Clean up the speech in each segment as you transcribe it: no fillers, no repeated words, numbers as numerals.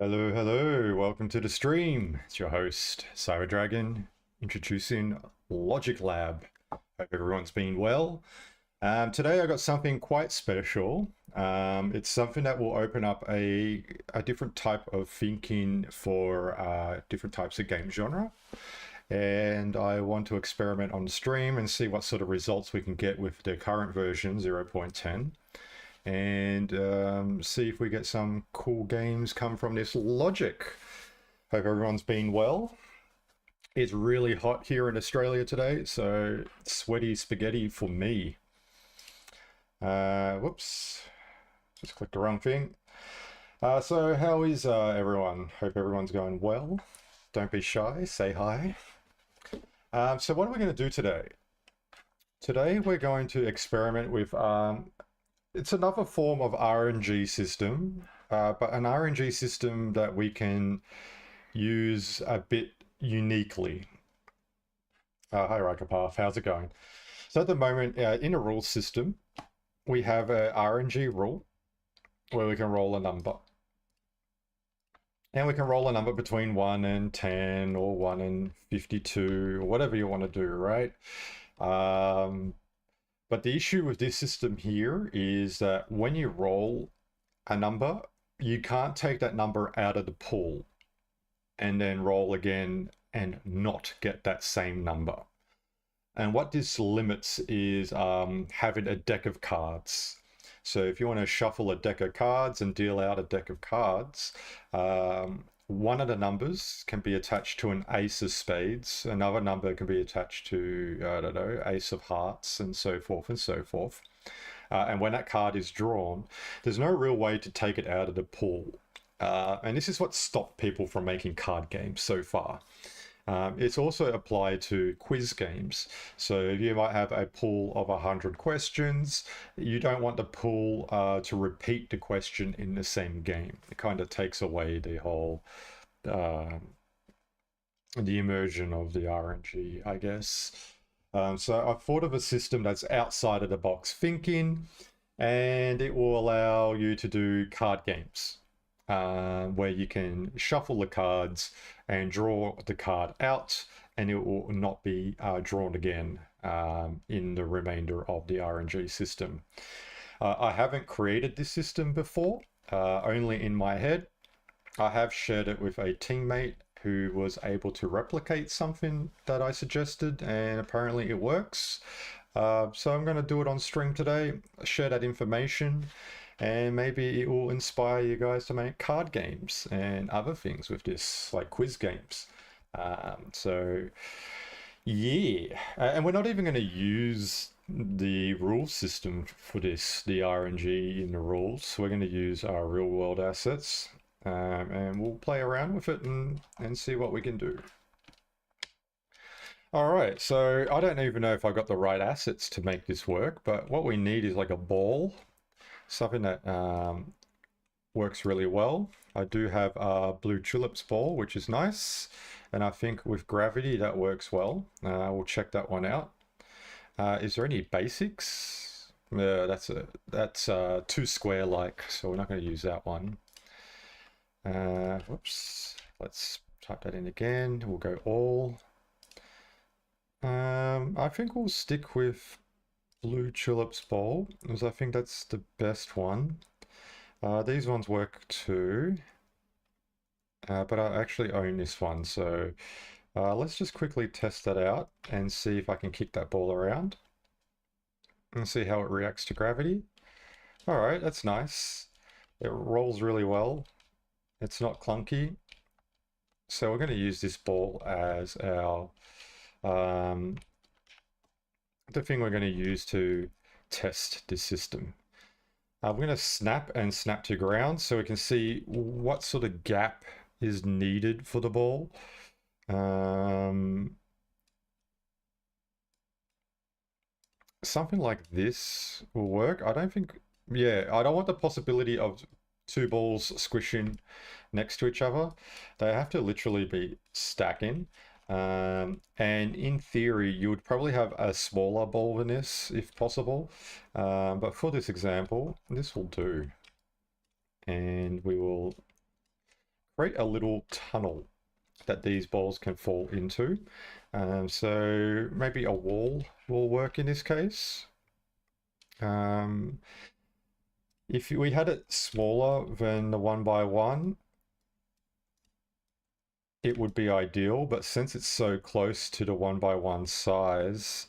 Hello, hello, welcome to the stream. It's your host, Cyberdragon, introducing Logic Lab. Hope everyone's been well. Today I got something quite special. It's something that will open up a different type of thinking for different types of game genre. And I want to experiment on the stream and see what sort of results we can get with the current version 0.10 and see if we get some cool games come from this logic. Hope everyone's been well. It's really hot here in Australia today, so sweaty spaghetti for me. Whoops, just clicked the wrong thing. So how is everyone? Hope everyone's going well. Don't be shy, say hi. So what are we going to do today? Today we're going to experiment with it's another form of RNG system, but an RNG system that we can use a bit uniquely. Hi Rakapath, how's it going? So at the moment, in a rule system, we have a RNG rule where we can roll a number. And we can roll a number between 1 and 10 or 1 and 52, or whatever you want to do, right? But the issue with this system here is that when you roll a number, you can't take that number out of the pool and then roll again and not get that same number. And what this limits is having a deck of cards. So if you want to shuffle a deck of cards and deal out a deck of cards, one of the numbers can be attached to an ace of spades. Another number can be attached to, I don't know, ace of hearts and so forth and so forth. And when that card is drawn, there's no real way to take it out of the pool. And this is what stopped people from making card games so far. It's also applied to quiz games. So you might have a pool of 100 questions. You don't want the pool to repeat the question in the same game. It kind of takes away the whole, the immersion of the RNG, I guess. So I thought of a system that's outside of the box thinking, and it will allow you to do card games. Where you can shuffle the cards and draw the card out, and it will not be drawn again in the remainder of the RNG system. I haven't created this system before, only in my head. I have shared it with a teammate who was able to replicate something that I suggested, and apparently it works. So I'm going to do it on stream today, share that information, and maybe it will inspire you guys to make card games and other things with this, like quiz games. So yeah, and we're not even going to use the rule system for this, the RNG in the rules. We're going to use our real world assets, and we'll play around with it and see what we can do. All right, so I don't even know if I got the right assets to make this work, but what we need is like a ball, something that works really well. I do have a blue tulips ball, which is nice, and I think with gravity that works well. We'll check that one out. Is there any basics? That's too square-like, so we're not going to use that one. Whoops. Let's type that in again. We'll go all. I think we'll stick with blue tulips ball, because I think that's the best one. These ones work too, but I actually own this one, so let's just quickly test that out and see if I can kick that ball around and see how it reacts to gravity. All right, that's nice. It rolls really well. It's not clunky. So we're going to use this ball as our the thing we're going to use to test this system. We're going to snap and snap to ground so we can see what sort of gap is needed for the ball. Something like this will work. I don't think, yeah, I don't want the possibility of two balls squishing next to each other. They have to literally be stacking. And in theory, you would probably have a smaller ball than this if possible. But for this example, this will do. And we will create a little tunnel that these balls can fall into. So maybe a wall will work in this case. If we had it smaller than the 1x1, it would be ideal, but since it's so close to the 1x1 size,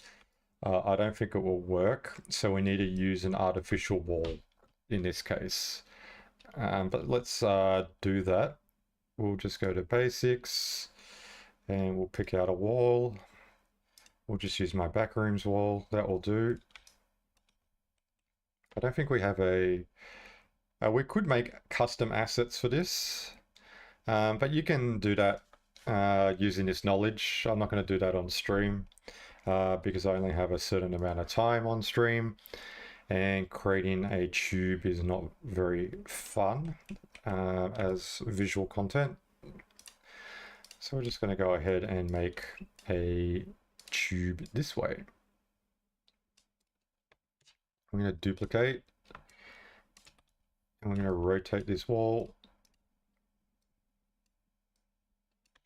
I don't think it will work. So we need to use an artificial wall in this case. But let's do that. We'll just go to basics and we'll pick out a wall. We'll just use my backrooms wall. That will do. I don't think we have a... we could make custom assets for this. But you can do that using this knowledge. I'm not going to do that on stream because I only have a certain amount of time on stream, and creating a tube is not very fun as visual content. So we're just going to go ahead and make a tube this way. I'm going to duplicate, and we're going to rotate this wall.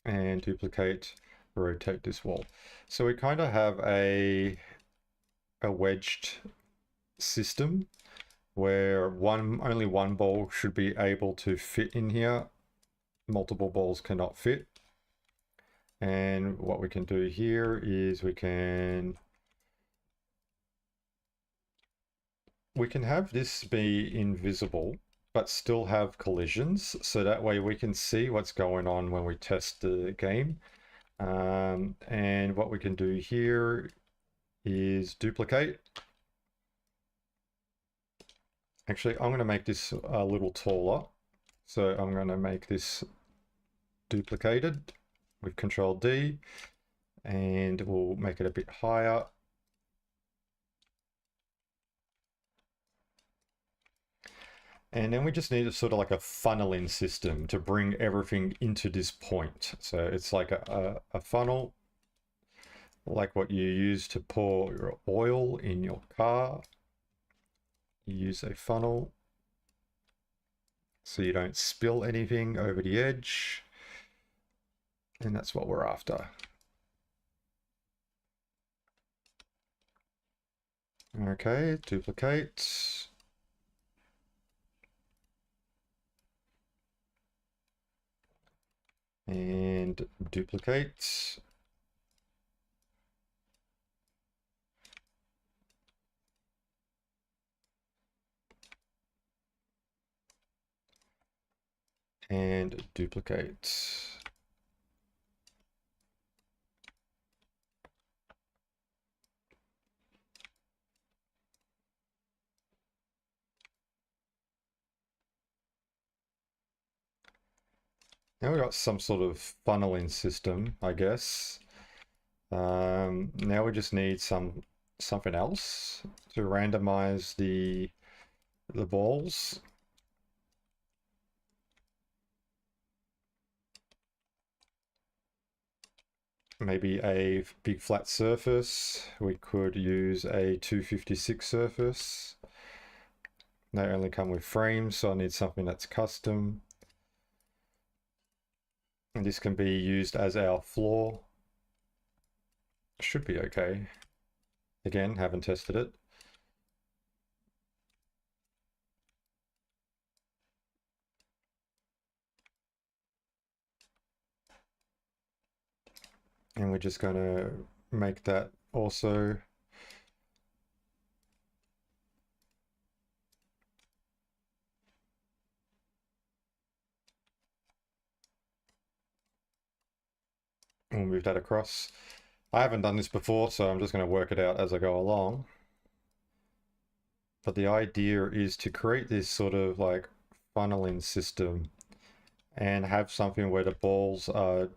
And duplicate, rotate this wall. So we kind of have a wedged system where only one ball should be able to fit in here. Multiple balls cannot fit. And what we can do here is we can have this be invisible but still have collisions, so that way we can see what's going on when we test the game. And what we can do here is duplicate. Actually, I'm going to make this a little taller. So I'm going to make this duplicated with Control D, and we'll make it a bit higher. And then we just need a sort of like a funneling system to bring everything into this point. So it's like a funnel, like what you use to pour your oil in your car. You use a funnel so you don't spill anything over the edge. And that's what we're after. Okay, duplicate. And duplicate. And duplicate. Now we've got some sort of funneling system, I guess. Now we just need something else to randomize the balls. Maybe a big flat surface. We could use a 256 surface. They only come with frames, so I need something that's custom. And this can be used as our floor. Should be okay. Again, haven't tested it. And we're just going to make that also. We'll move that across. I haven't done this before, so I'm just going to work it out as I go along. But the idea is to create this sort of like funneling system and have something where the balls are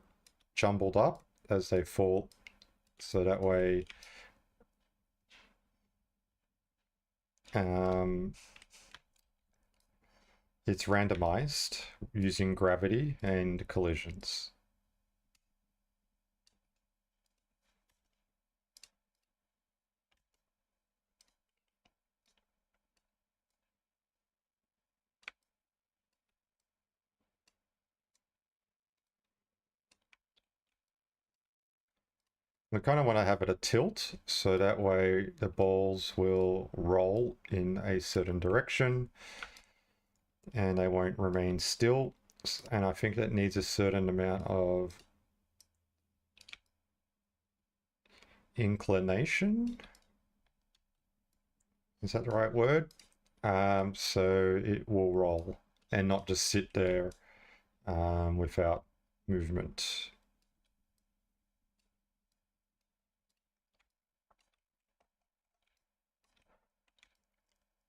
jumbled up as they fall. So that way it's randomized using gravity and collisions. We kind of want to have it a tilt, so that way the balls will roll in a certain direction and they won't remain still. And I think that needs a certain amount of inclination. Is that the right word? So it will roll and not just sit there without movement.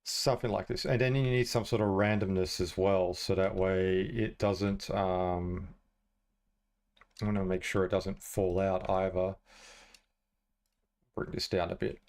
Something like this. And then you need some sort of randomness as well, so that way it doesn't, I want to make sure it doesn't fall out either. Bring this down a bit.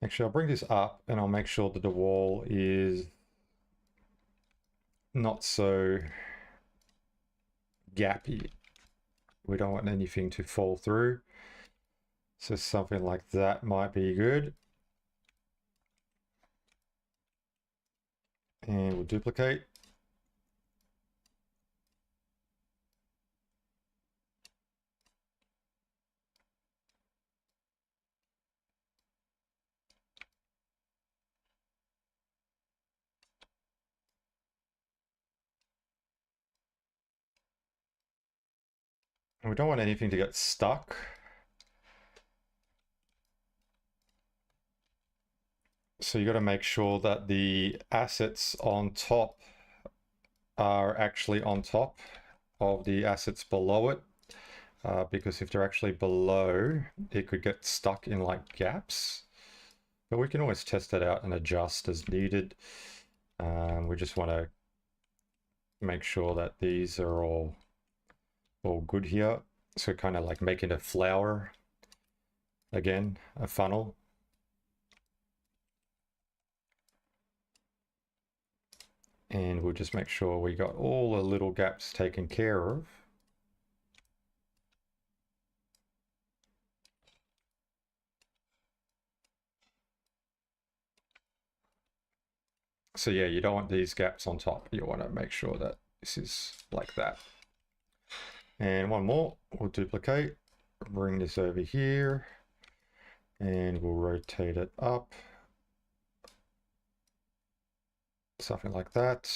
Actually, I'll bring this up and I'll make sure that the wall is not so gappy. We don't want anything to fall through. So something like that might be good. And we'll duplicate. And we don't want anything to get stuck. So you got to make sure that the assets on top are actually on top of the assets below it. Because if they're actually below, it could get stuck in like gaps. But we can always test that out and adjust as needed. We just want to make sure that these are all good here. So kind of like making a flower, again, a funnel. And we'll just make sure we got all the little gaps taken care of. So yeah, you don't want these gaps on top. You want to make sure that this is like that. And one more, we'll duplicate, bring this over here, and we'll rotate it up. Something like that.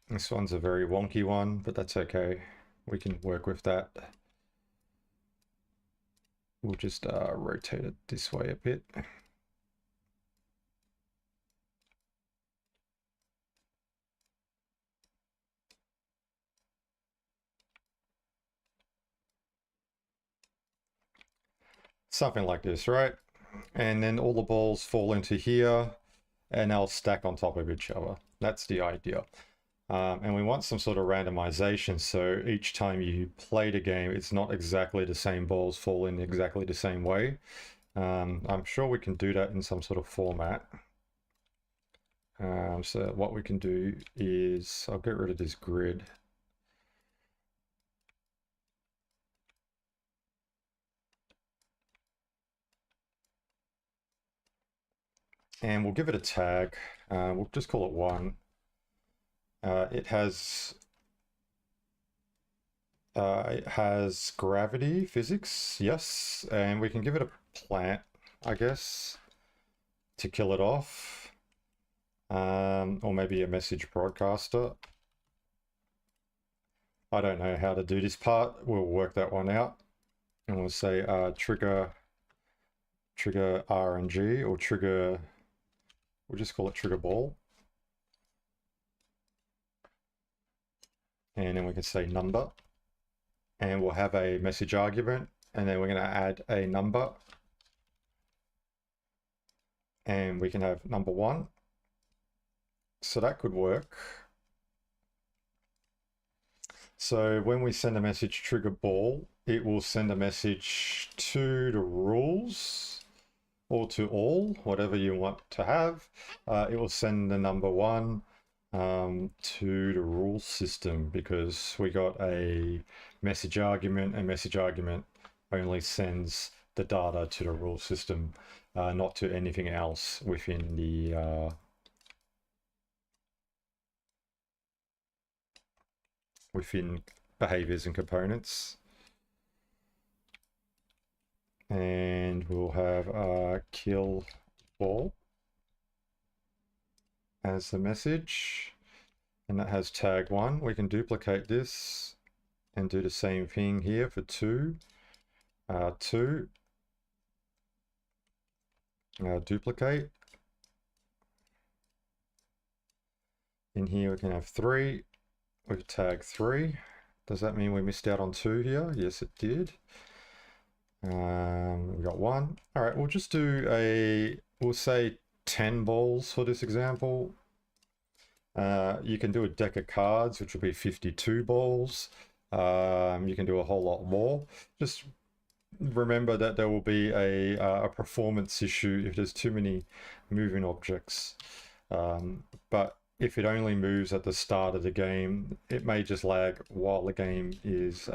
This one's a very wonky one, but that's okay. We can work with that. We'll just rotate it this way a bit. Something like this, right? And then all the balls fall into here and they'll stack on top of each other. That's the idea. And we want some sort of randomization, so each time you play the game, it's not exactly the same balls fall in exactly the same way. I'm sure we can do that in some sort of format. So what we can do is, I'll get rid of this grid. And we'll give it a tag. We'll just call it 1. It has gravity physics, yes, and we can give it a plant, I guess, to kill it off, or maybe a message broadcaster. I don't know how to do this part. We'll work that one out, and we'll say trigger RNG, or trigger, we'll just call it trigger ball. And then we can say number, and we'll have a message argument, and then we're going to add a number, and we can have number 1. So that could work. So when we send a message trigger ball, it will send a message to the rules, or to all, whatever you want to have. It will send the number 1. to the rule system, because we got a message argument, and message argument only sends the data to the rule system, not to anything else within the within behaviors and components. And we'll have a kill ball as the message, and that has tag 1. We can duplicate this and do the same thing here for 2. 2. Duplicate. In here we can have 3 with tag 3. Does that mean we missed out on 2 here? Yes, it did. We got 1. All right, we'll just do we'll say 10 balls for this example. You can do a deck of cards, which will be 52 balls. You can do a whole lot more. Just remember that there will be a performance issue if there's too many moving objects. But if it only moves at the start of the game, it may just lag while the game is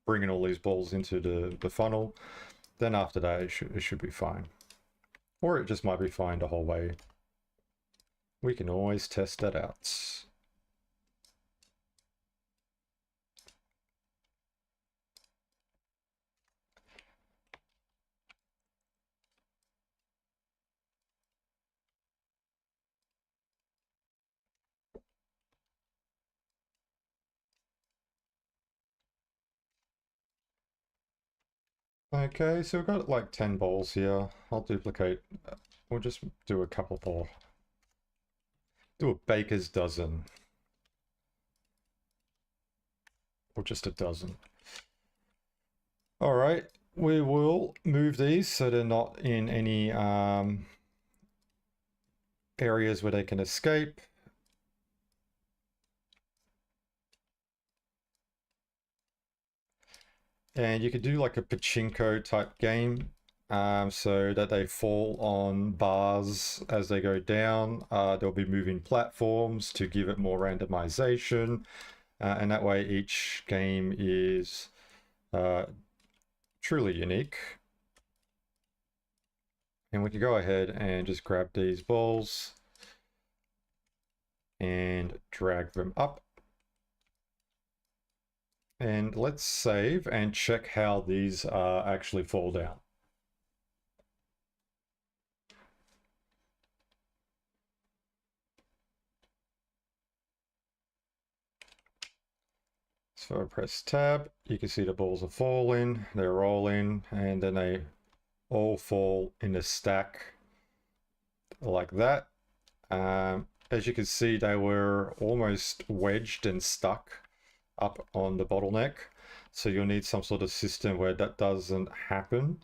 bringing all these balls into the funnel. Then after that, it should be fine. Or it just might be fine the whole way. We can always test that out. Okay, so we've got like 10 balls here. I'll duplicate. We'll just do a couple more. Do a baker's dozen. Or just a dozen. All right, we will move these so they're not in any areas where they can escape. And you could do like a pachinko type game, so that they fall on bars as they go down. They'll be moving platforms to give it more randomization, and that way each game is truly unique. And we can go ahead and just grab these balls and drag them up. And let's save and check how these actually fall down. So I press tab, you can see the balls are falling, they're rolling, and then they all fall in a stack like that. As you can see, they were almost wedged and stuck up on the bottleneck, so you'll need some sort of system where that doesn't happen.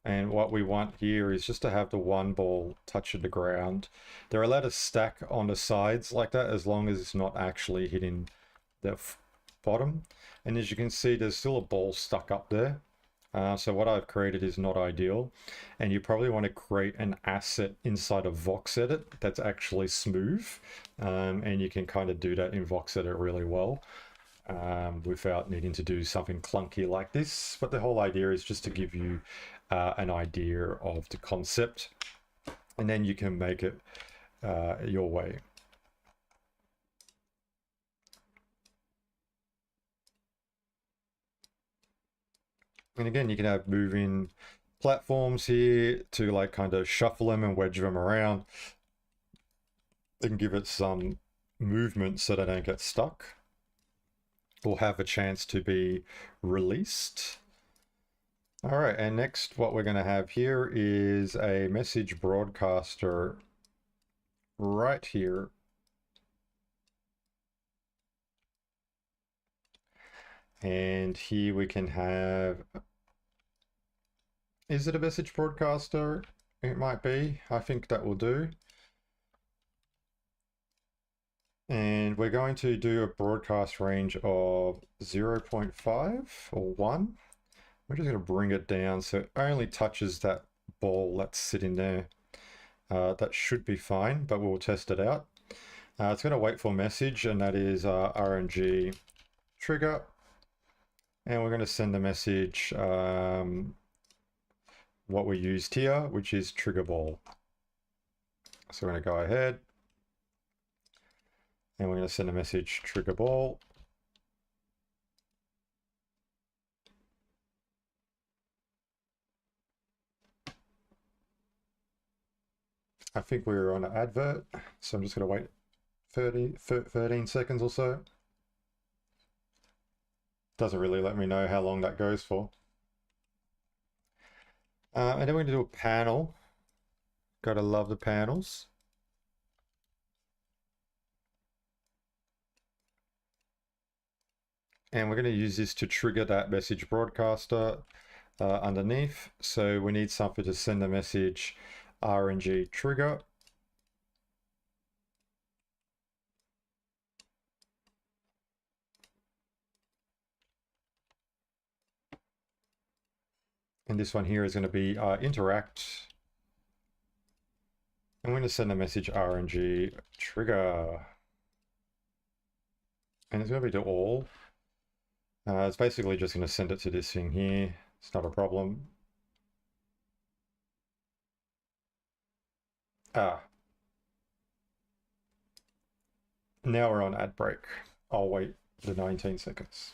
And what we want here is just to have the one ball touching the ground. They're allowed to stack on the sides like that as long as it's not actually hitting the bottom. And as you can see, there's still a ball stuck up there. So what I've created is not ideal, and you probably want to create an asset inside of VoxEdit that's actually smooth, and you can kind of do that in VoxEdit really well. Without needing to do something clunky like this. But the whole idea is just to give you an idea of the concept, and then you can make it your way. And again, you can have moving platforms here to like kind of shuffle them and wedge them around and give it some movement so they don't get stuck or have a chance to be released. All right, and next what we're going to have here is a message broadcaster right here. And here we can have, is it a message broadcaster? It might be. I think that will do. And we're going to do a broadcast range of 0.5 or 1. We're just going to bring it down so it only touches that ball that's sitting there. That should be fine, but we'll test it out. It's going to wait for a message, and that is RNG trigger. And we're going to send the message what we used here, which is trigger ball. So we're going to go ahead and we're going to send a message trigger ball. I think we were on an advert, so I'm just going to wait 13 seconds or so. Doesn't really let me know how long that goes for. And then we're going to do a panel. Gotta love the panels. And we're going to use this to trigger that message broadcaster underneath. So we need something to send the message RNG trigger. And this one here is going to be interact. I'm going to send a message RNG trigger. And it's going to be to all. It's basically just going to send it to this thing here. It's not a problem. Now we're on ad break. I'll wait the 19 seconds.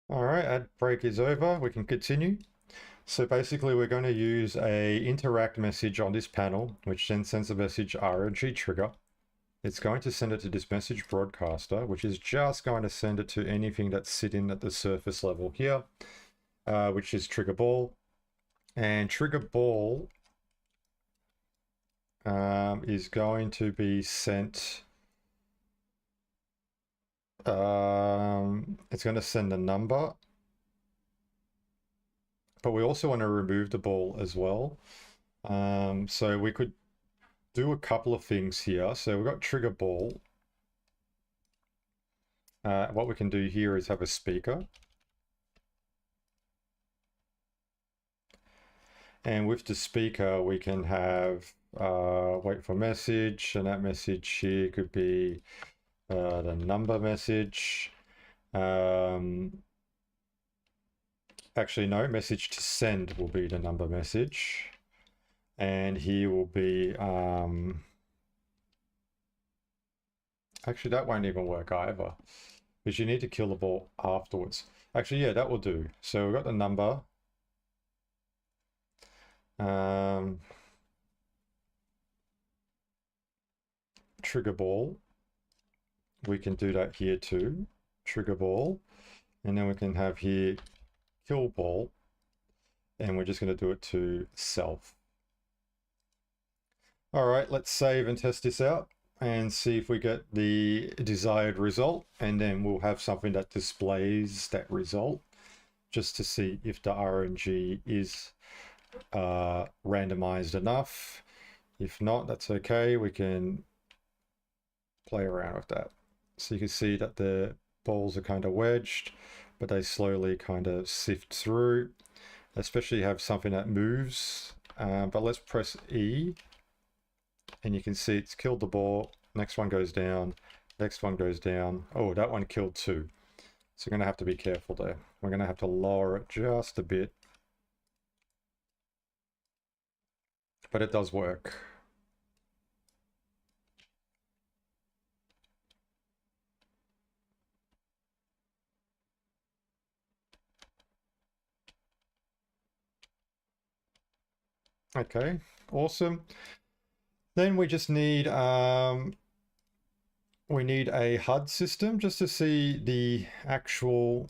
All right, ad break is over. We can continue. So basically we're going to use a interact message on this panel, which then sends a message RNG trigger. It's going to send it to this message broadcaster, which is just going to send it to anything that's sitting at the surface level here, which is trigger ball. And trigger ball is going to be sent. It's going to send a number, but we also want to remove the ball as well. So we could do a couple of things here. So we've got trigger ball. What we can do here is have a speaker. And with the speaker, we can have wait for message, and that message here could be the number message. Actually, no, message to send will be the number message. And here will be, actually that won't even work either, because you need to kill the ball afterwards. Actually, yeah, that will do. So we've got the number. Trigger ball. We can do that here too. Trigger ball. And then we can have here kill ball. And we're just going to do it to self. All right, let's save and test this out and see if we get the desired result. And then we'll have something that displays that result just to see if the RNG is randomized enough. If not, that's okay. We can play around with that. So you can see that the balls are kind of wedged, but they slowly kind of sift through, especially have something that moves. But let's press E, and you can see it's killed the ball. Next one goes down. Next one goes down. Oh, that one killed two. So we're going to have to be careful there. We're going to have to lower it just a bit. But it does work. Okay, awesome. Then we just need we need a HUD system just to see the actual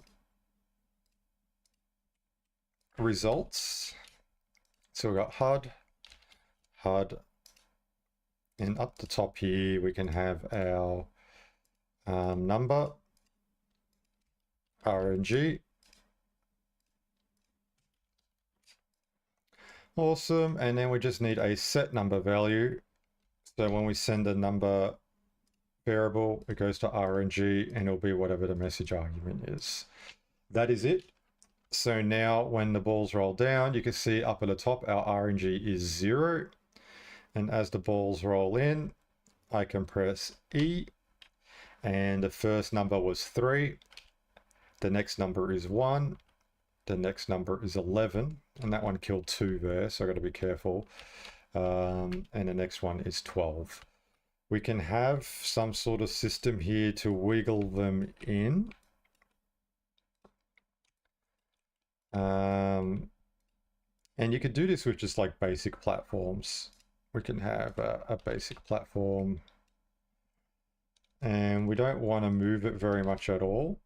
results. So we've got HUD, and up the top here we can have our number, RNG. Awesome. And then we just need a set number value. So when we send a number variable, it goes to RNG and it'll be whatever the message argument is. That is it. So now when the balls roll down, you can see up at the top, our RNG is 0. And as the balls roll in, I can press E, and the first number was 3. The next number is 1. The next number is 11, and that one killed 2 there, so I got to be careful. And the next one is 12. We can have some sort of system here to wiggle them in. And you could do this with just like basic platforms. We can have a basic platform, and we don't want to move it very much at all.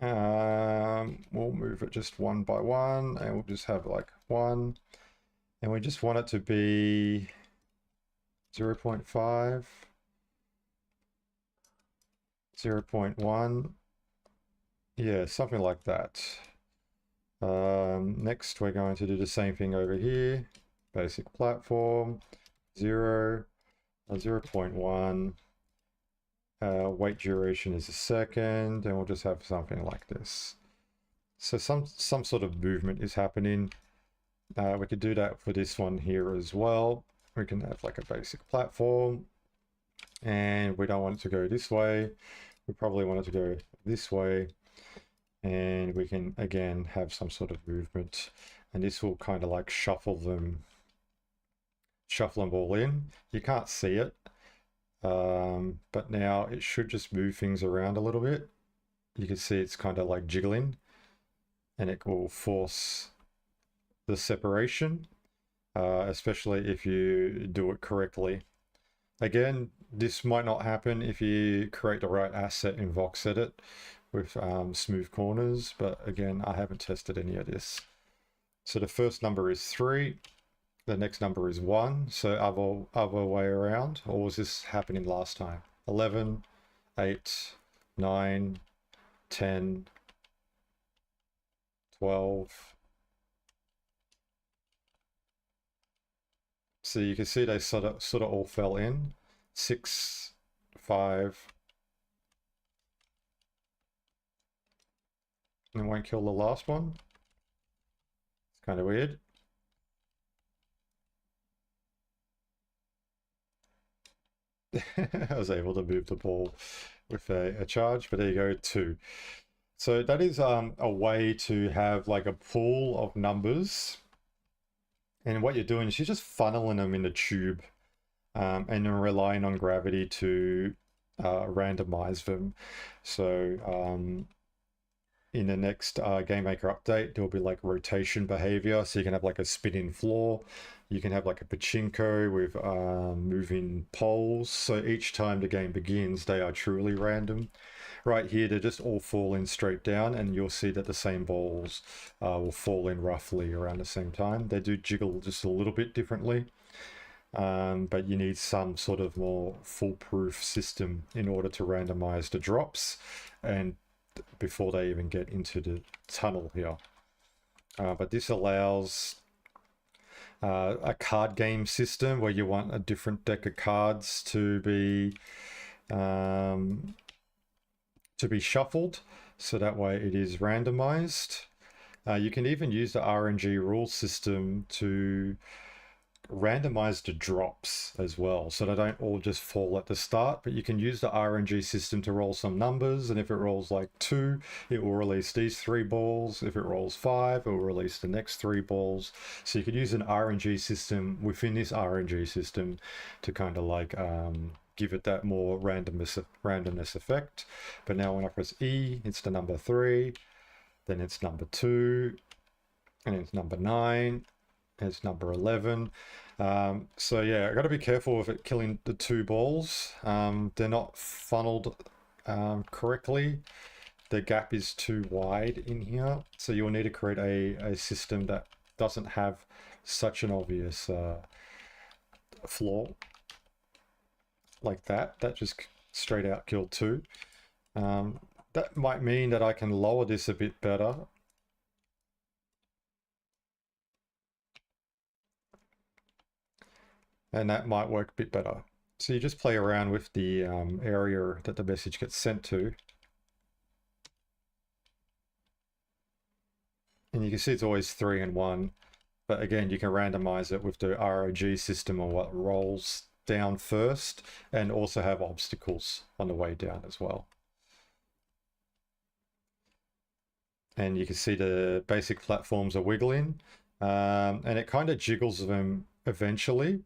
We'll move it just one by one, and we'll just have like 1, and we just want it to be 0.5, 0.1, yeah, something like that. Next, we're going to do the same thing over here. Basic platform, 0, 0.1. Wait duration is a second, and we'll just have something like this. So some sort of movement is happening. We could do that for this one here as well. We can have like a basic platform, and we don't want it to go this way. We probably want it to go this way, and we can again have some sort of movement, and this will kind of like shuffle them all in. You can't see it, but now it should just move things around a little bit. You can see it's kind of like jiggling, and it will force the separation, especially if you do it correctly. Again, this might not happen if you create the right asset in VoxEdit with smooth corners, but again, I haven't tested any of this. So the first number is 3. The next number is 1, so other way around. Or was this happening last time? 11, 8, 9, 10, 12. So you can see they sort of all fell in. 6, 5. And won't kill the last one. It's kind of weird. I was able to move the ball with a charge, but there you go, 2. So that is a way to have like a pool of numbers, and what you're doing is you're just funneling them in the tube, and then relying on gravity to randomize them. So in the next Game Maker update, there'll be like rotation behavior, so you can have like a spinning floor. You can have like a pachinko with moving poles. So each time the game begins, they are truly random. Right here, they just all fall in straight down, and you'll see that the same balls will fall in roughly around the same time. They do jiggle just a little bit differently, but you need some sort of more foolproof system in order to randomize the drops, and before they even get into the tunnel here. But this allows a card game system where you want a different deck of cards to be shuffled, so that way it is randomized. You can even use the RNG rule system to randomize the drops as well, so they don't all just fall at the start, but you can use the RNG system to roll some numbers, and if it rolls like 2, it will release these 3 balls. If it rolls 5, it will release the next 3 balls. So you could use an RNG system within this RNG system to kind of like give it that more randomness effect. But now when I press E, it's the number 3, then it's number 2, and it's number 9, it's number 11. So yeah, I got to be careful with it killing the 2 balls. They're not funneled correctly. The gap is too wide in here, so you'll need to create a system that doesn't have such an obvious flaw like that. That just straight out killed 2. That might mean that I can lower this a bit better. and that might work a bit better. So you just play around with the area that the message gets sent to. And you can see it's always 3 and 1. But again, you can randomize it with the ROG system on what rolls down first, and also have obstacles on the way down as well. And you can see the basic platforms are wiggling, and it kind of jiggles them eventually.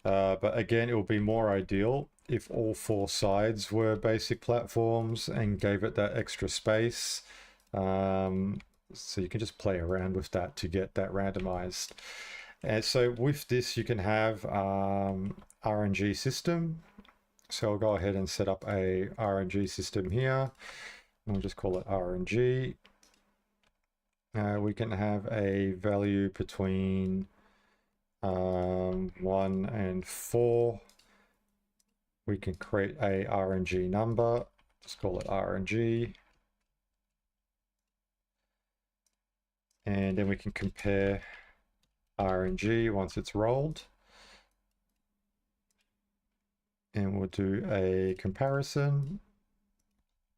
But again, it will be more ideal if all 4 sides were basic platforms and gave it that extra space. So you can just play around with that to get that randomized. And so with this, you can have RNG system. So I'll go ahead and set up a RNG system here. We'll just call it RNG. We can have a value between 1 and 4. We can create a RNG number. Just call it RNG. And then we can compare RNG once it's rolled. And we'll do a comparison.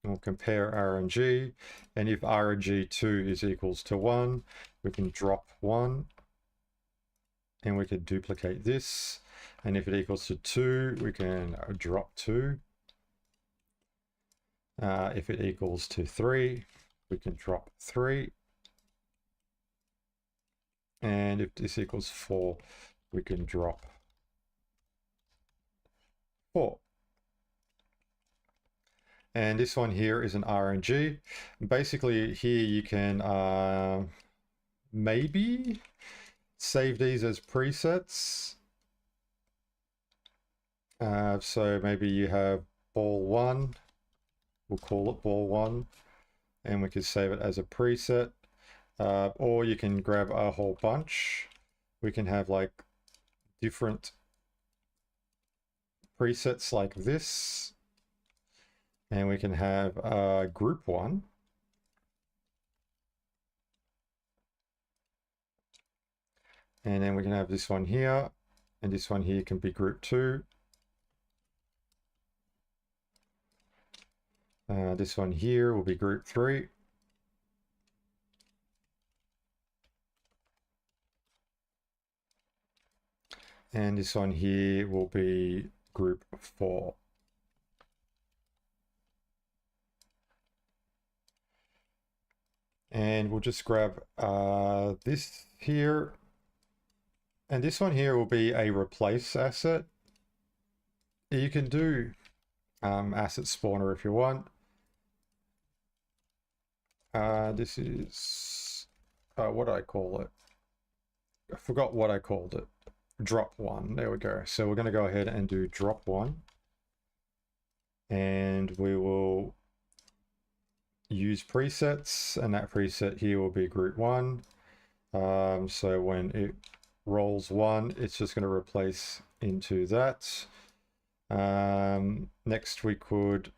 We'll compare RNG. And if RNG2 is equals to 1, we can drop 1. And we can duplicate this. And if it equals to 2, we can drop 2. If it equals to 3, we can drop 3. And if this equals 4, we can drop 4. And this one here is an RNG. Basically here you can maybe save these as presets. So maybe you have ball 1, we'll call it ball 1, and we could save it as a preset. Or you can grab a whole bunch. We can have like different presets like this. And we can have group 1. And then we can have this one here. And this one here can be group 2. This one here will be group 3. And this one here will be group 4. And we'll just grab this here. And this one here will be a replace asset. You can do asset spawner if you want. This is, what do I call it? I forgot what I called it. Drop 1, there we go. So we're going to go ahead and do drop 1. And we will use presets, and that preset here will be group 1. So when it rolls 1, it's just going to replace into that. Next we could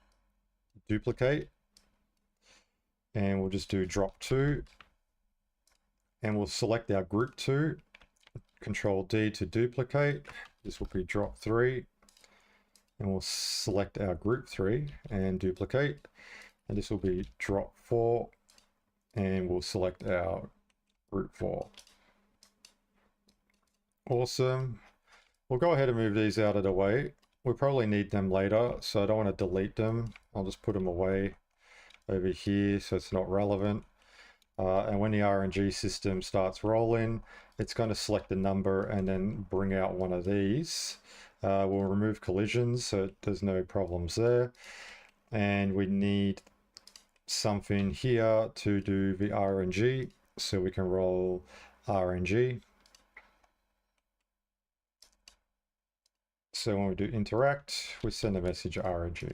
duplicate, and we'll just do drop 2, and we'll select our group 2, Control D to duplicate. This will be drop 3, and we'll select our group 3 and duplicate, and this will be drop 4, and we'll select our group 4. Awesome. We'll go ahead and move these out of the way. We'll probably need them later, so I don't want to delete them. I'll just put them away over here so it's not relevant. And when the RNG system starts rolling, it's going to select a number and then bring out one of these. We'll remove collisions so there's no problems there. And we need something here to do the RNG, so we can roll RNG. So when we do interact, we send a message RNG.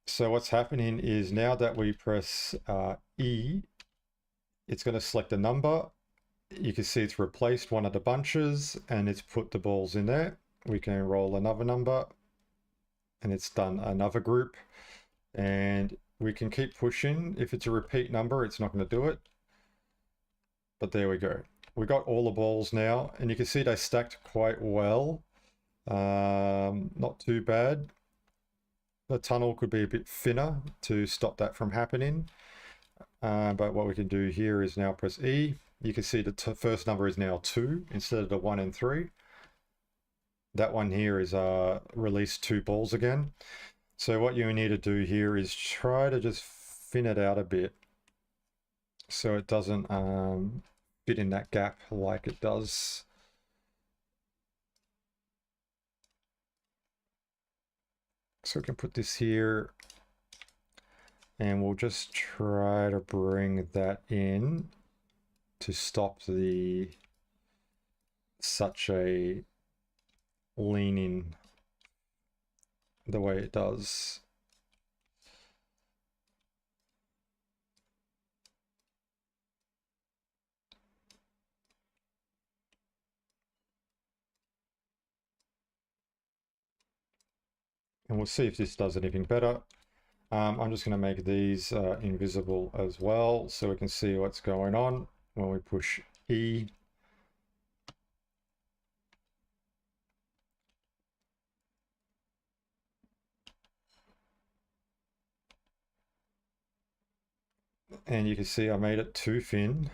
So what's happening is now that we press E, it's going to select a number. You can see it's replaced one of the bunches and it's put the balls in there. We can roll another number and it's done another group, and we can keep pushing. If it's a repeat number, it's not going to do it. But there we go. we got all the balls now, and you can see they stacked quite well. Not too bad. The tunnel could be a bit thinner to stop that from happening. But what we can do here is now press E. You can see the first number is now 2 instead of the 1 and 3. That one here is release 2 balls again. So what you need to do here is try to just thin it out a bit so it doesn't fit in that gap like it does. So we can put this here, and we'll just try to bring that in to stop such a leaning the way it does. And we'll see if this does anything better. I'm just going to make these invisible as well so we can see what's going on when we push E. And you can see I made it too thin.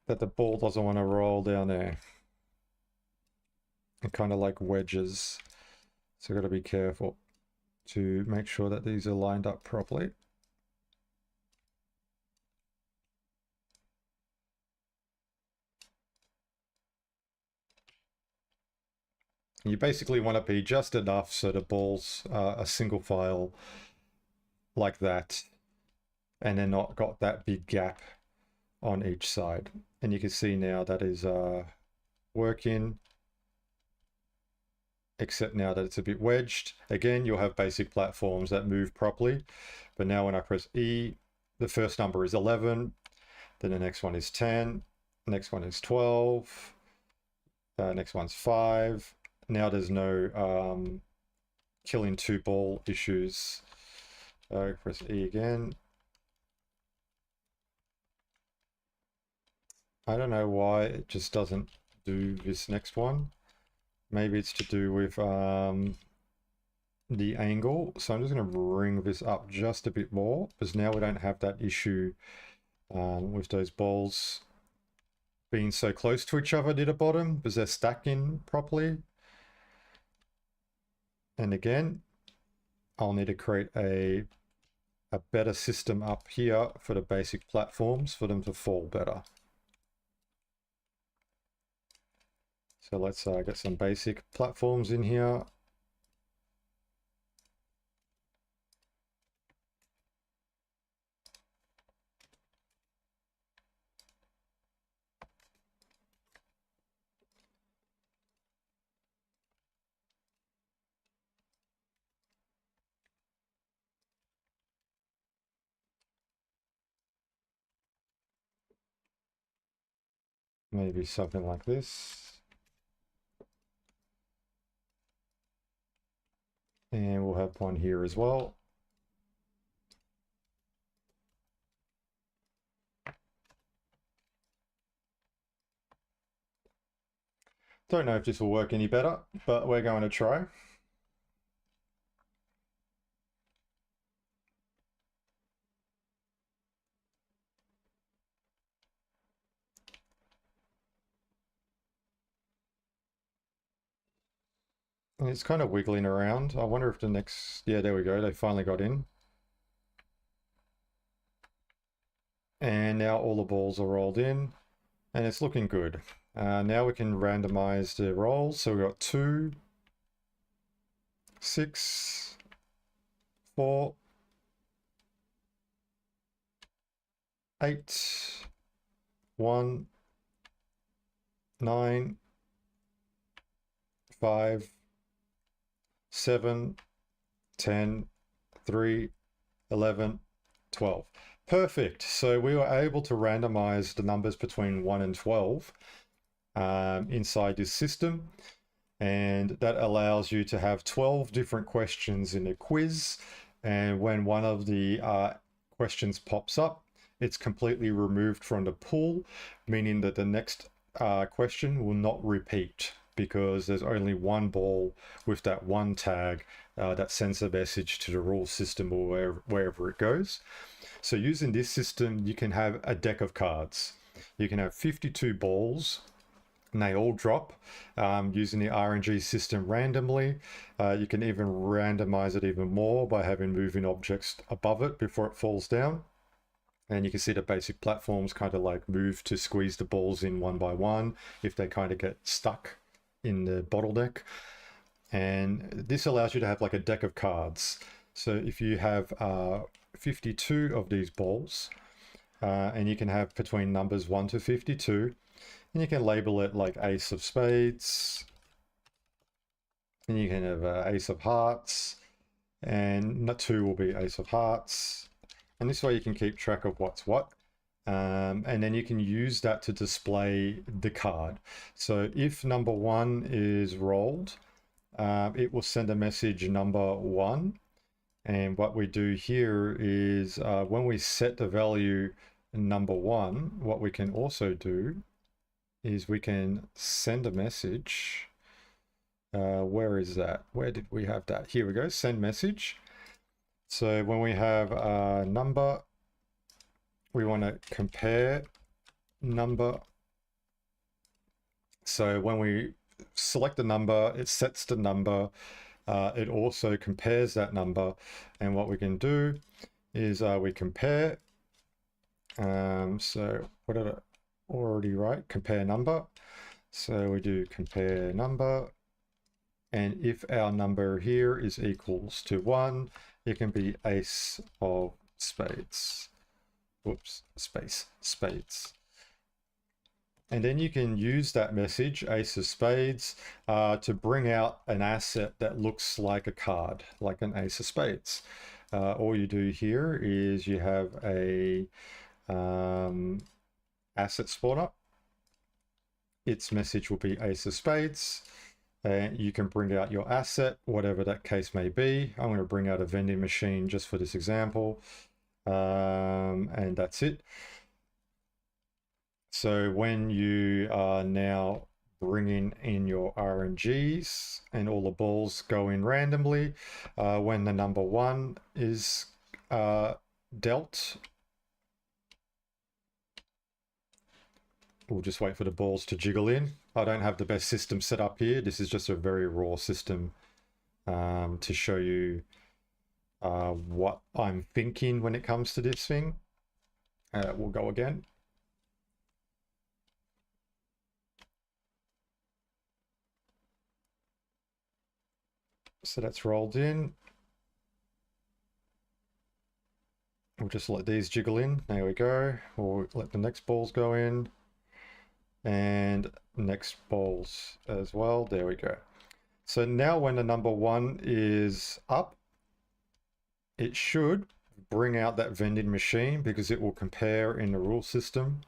That the ball doesn't want to roll down there. It kind of like wedges. So I've got to be careful to make sure that these are lined up properly. You basically want to be just enough so the ball's a single file like that, and then not got that big gap on each side. And you can see now that is working, except now that it's a bit wedged. Again, you'll have basic platforms that move properly, but now when I press E, the first number is 11, then the next one is 10, the next one is 12, next one's 5. Now there's no killing 2 ball issues. Press E again. I don't know why it just doesn't do this next one. Maybe it's to do with the angle. So I'm just going to bring this up just a bit more, because now we don't have that issue with those balls being so close to each other near the bottom, because they're stacking properly. And again, I'll need to create a better system up here for the basic platforms for them to fall better. So let's get some basic platforms in here. Maybe something like this. And we'll have one here as well. Don't know if this will work any better, but we're going to try. And it's kind of wiggling around. I wonder if the next... Yeah, there we go. They finally got in. And now all the balls are rolled in. And it's looking good. Now we can randomize the rolls. So we've got 2, 6, 4, 8, 1, 9, 5, 7, 10, 3, 11, 12. Perfect. So we were able to randomize the numbers between 1 and 12 inside this system. And that allows you to have 12 different questions in a quiz. And when one of the questions pops up, it's completely removed from the pool, meaning that the next question will not repeat because there's only one ball with that one tag that sends a message to the rule system or wherever it goes. So using this system, you can have a deck of cards. You can have 52 balls, and they all drop using the RNG system randomly. You can even randomize it even more by having moving objects above it before it falls down. And you can see the basic platforms kind of like move to squeeze the balls in one by one if they kind of get stuck in the bottleneck. And this allows you to have like a deck of cards. So if you have 52 of these balls, and you can have between numbers 1 to 52, and you can label it like ace of spades, and you can have ace of hearts, and 2 will be ace of hearts, and this way you can keep track of what's what. And then you can use that to display the card. So if number 1 is rolled, it will send a message number 1. And what we do here is when we set the value number 1, what we can also do is we can send a message. Where is that? Where did we have that? Here we go, send message. So when we have a number, we want to compare number. So when we select the number, it sets the number. It also compares that number, and what we can do is we compare. So what did I already write? Compare number. So we do compare number, and if our number here is equals to 1, it can be ace of spades. Whoops, spades. And then you can use that message, ace of spades, to bring out an asset that looks like a card, like an ace of spades. All you do here is you have a asset spawner. Its message will be ace of spades. And you can bring out your asset, whatever that case may be. I'm going to bring out a vending machine just for this example. And that's it. So when you are now bringing in your RNGs and all the balls go in randomly, when the number 1 is dealt, we'll just wait for the balls to jiggle in. I don't have the best system set up here. This is just a very raw system to show you what I'm thinking when it comes to this thing. We'll go again. So that's rolled in. We'll just let these jiggle in. There we go. We'll let the next balls go in. And next balls as well. There we go. So now when the number 1 is up, it should bring out that vending machine because it will compare in the rule system.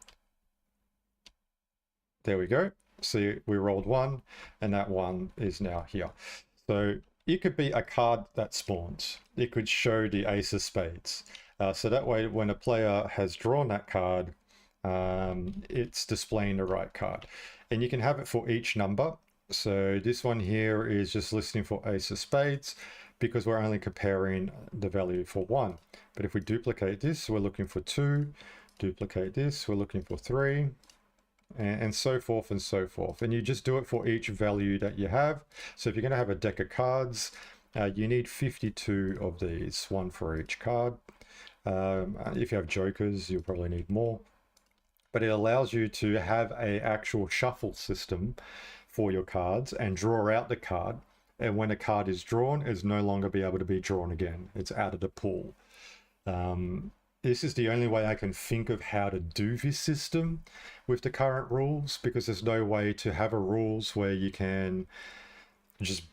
There we go. So we rolled 1 and that 1 is now here. So it could be a card that spawns. It could show the ace of spades. So that way when a player has drawn that card, it's displaying the right card. And you can have it for each number. So this one here is just listening for ace of spades because we're only comparing the value for 1. But if we duplicate this, we're looking for 2. Duplicate this, we're looking for 3. And so forth and so forth. And you just do it for each value that you have. So if you're going to have a deck of cards, you need 52 of these, 1 for each card. If you have jokers, you'll probably need more. But it allows you to have an actual shuffle system for your cards and draw out the card. And when a card is drawn, it's no longer be able to be drawn again. It's out of the pool. This is the only way I can think of how to do this system with the current rules, because there's no way to have a rules where you can just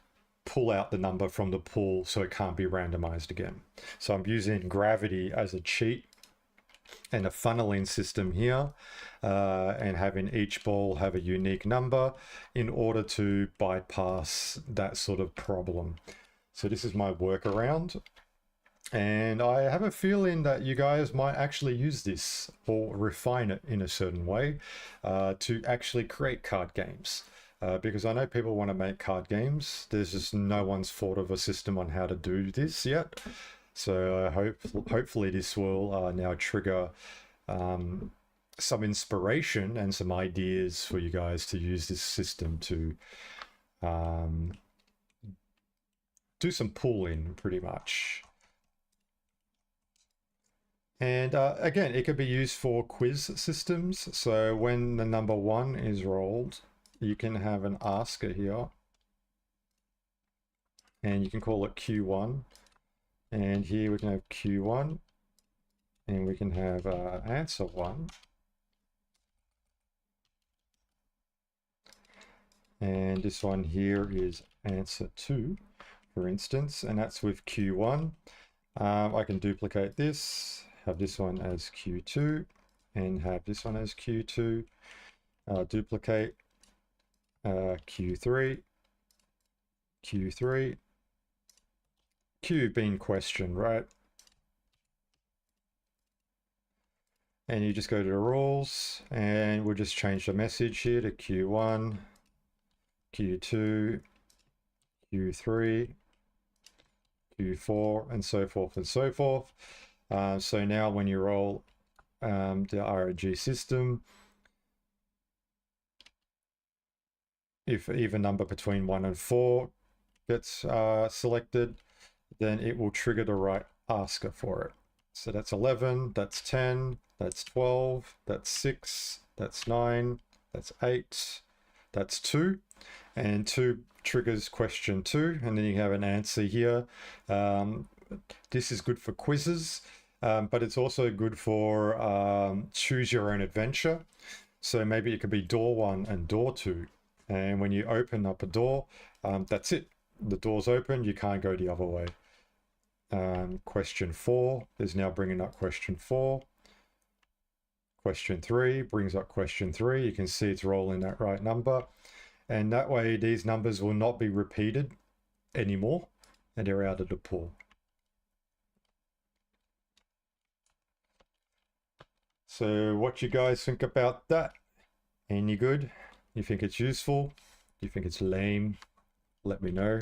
pull out the number from the pool so it can't be randomized again. So I'm using gravity as a cheat and a funneling system here, and having each ball have a unique number in order to bypass that sort of problem. So this is my workaround. And I have a feeling that you guys might actually use this or refine it in a certain way to actually create card games. Because I know people want to make card games. There's just no one's thought of a system on how to do this yet. So hopefully this will now trigger some inspiration and some ideas for you guys to use this system to do some pooling, pretty much. And again, it could be used for quiz systems. So when the number 1 is rolled, you can have an asker here. And you can call it Q1. And here we can have Q1. And we can have answer 1. And this one here is answer 2, for instance. And that's with Q1. I can duplicate this, have this one as Q2, and have this one as Q2. Duplicate Q3, Q3, Q being question, right? And you just go to the rules, and we'll just change the message here to Q1, Q2, Q3, Q4, and so forth and so forth. So now when you roll the RNG system, if even number between 1 and 4 gets selected, then it will trigger the right asker for it. So that's 11, that's 10, that's 12, that's 6, that's 9, that's 8, that's 2, and 2 triggers question 2, and then you have an answer here. This is good for quizzes, but it's also good for choose your own adventure. So maybe it could be door 1 and door 2, and when you open up a door, that's it. The door's open, you can't go the other way. Question 4 is now bringing up question 4. Question 3 brings up question 3. You can see it's rolling that right number. And that way these numbers will not be repeated anymore, and they're out of the pool. So what you guys think about that? Any good? You think it's useful? You think it's lame? Let me know.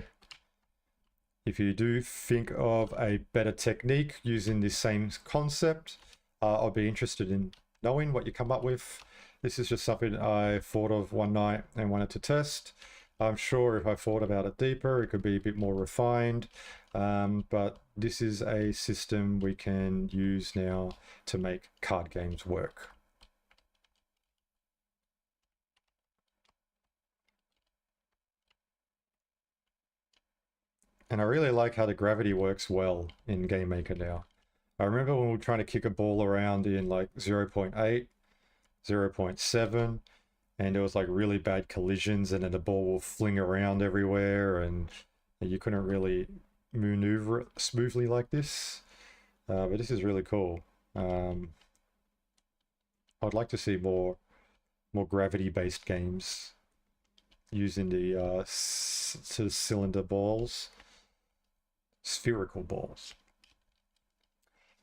If you do think of a better technique using this same concept, I'll be interested in knowing what you come up with. This is just something I thought of one night and wanted to test. I'm sure if I thought about it deeper, it could be a bit more refined. But this is a system we can use now to make card games work. And I really like how the gravity works well in Game Maker now. I remember when we were trying to kick a ball around in like 0.8, 0.7, and there was like really bad collisions, and then the ball will fling around everywhere, and you couldn't really maneuver it smoothly like this. But this is really cool. I'd like to see more gravity-based games using the cylinder balls. Spherical balls.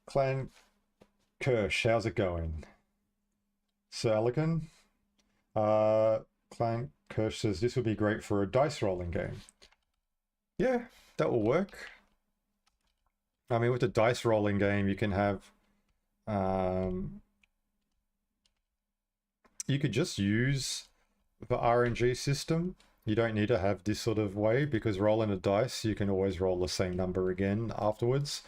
Clan Kirsch, how's it going? Sir Elegant? Clan Kirsch says this would be great for a dice rolling game. Yeah, that will work. I mean, with the dice rolling game, you can have you could just use the RNG system. You don't need to have this sort of way, because rolling a dice, you can always roll the same number again afterwards.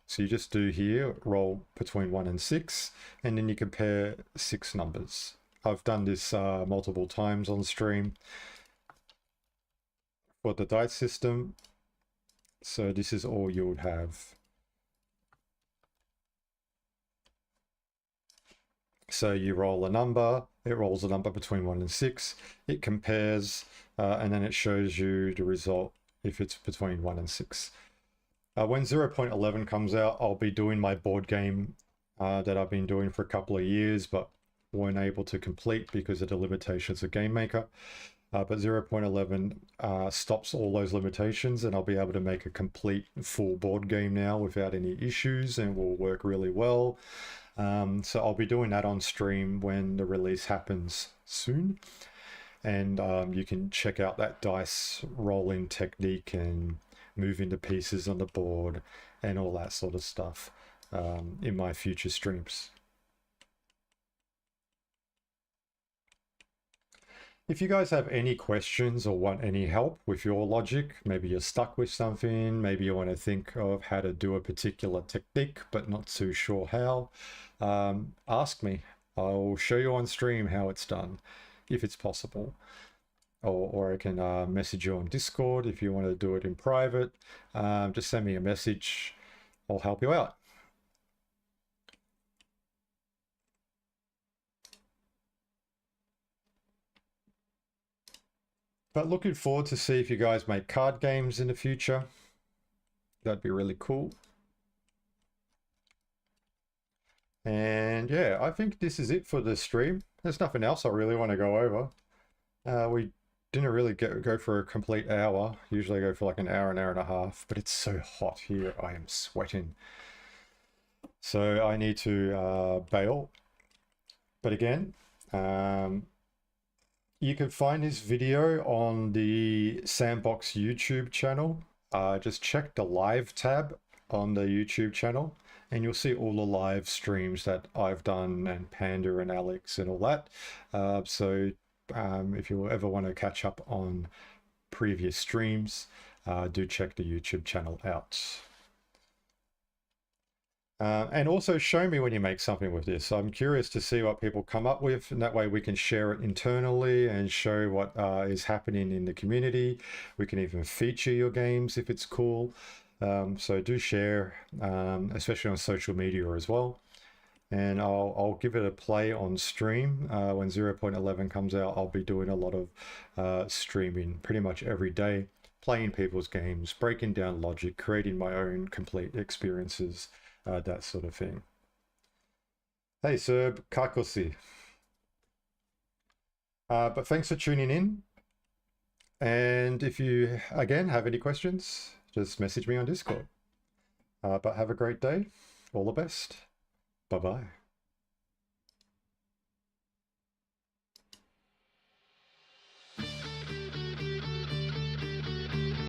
So you just do here, roll between 1 and 6, and then you compare 6 numbers. I've done this multiple times on stream for the dice system. So this is all you would have. So you roll a number, it rolls a number between 1 and 6, it compares, and then it shows you the result if it's between 1 and 6. When 0.11 comes out, I'll be doing my board game that I've been doing for a couple of years, but weren't able to complete because of the limitations of Game Maker. But 0.11 stops all those limitations, and I'll be able to make a complete full board game now without any issues, and will work really well. So I'll be doing that on stream when the release happens soon. And you can check out that dice rolling technique and moving the pieces on the board and all that sort of stuff in my future streams. If you guys have any questions or want any help with your logic, maybe you're stuck with something, maybe you want to think of how to do a particular technique but not too sure how, ask me. I'll show you on stream how it's done, if it's possible. Or I can message you on Discord if you want to do it in private. Just send me a message. I'll help you out. But looking forward to see if you guys make card games in the future. That'd be really cool. And yeah, I think this is it for the stream. There's nothing else I really want to go over. We didn't really go for a complete hour. Usually I go for like an hour and a half, but it's so hot here. I am sweating. So I need to bail. But again, you can find this video on the Sandbox YouTube channel. Just check the live tab on the YouTube channel and you'll see all the live streams that I've done, and Panda and Alex and all that. So if you ever want to catch up on previous streams, do check the YouTube channel out. And also show me when you make something with this. I'm curious to see what people come up with, and that way we can share it internally and show what is happening in the community. We can even feature your games if it's cool. So do share, especially on social media as well. And I'll give it a play on stream. When 0.11 comes out, I'll be doing a lot of streaming pretty much every day, playing people's games, breaking down logic, creating my own complete experiences. That sort of thing. Hey Serb, kakosi. But thanks for tuning in. And if you, again, have any questions, just message me on Discord. But have a great day. All the best. Bye-bye.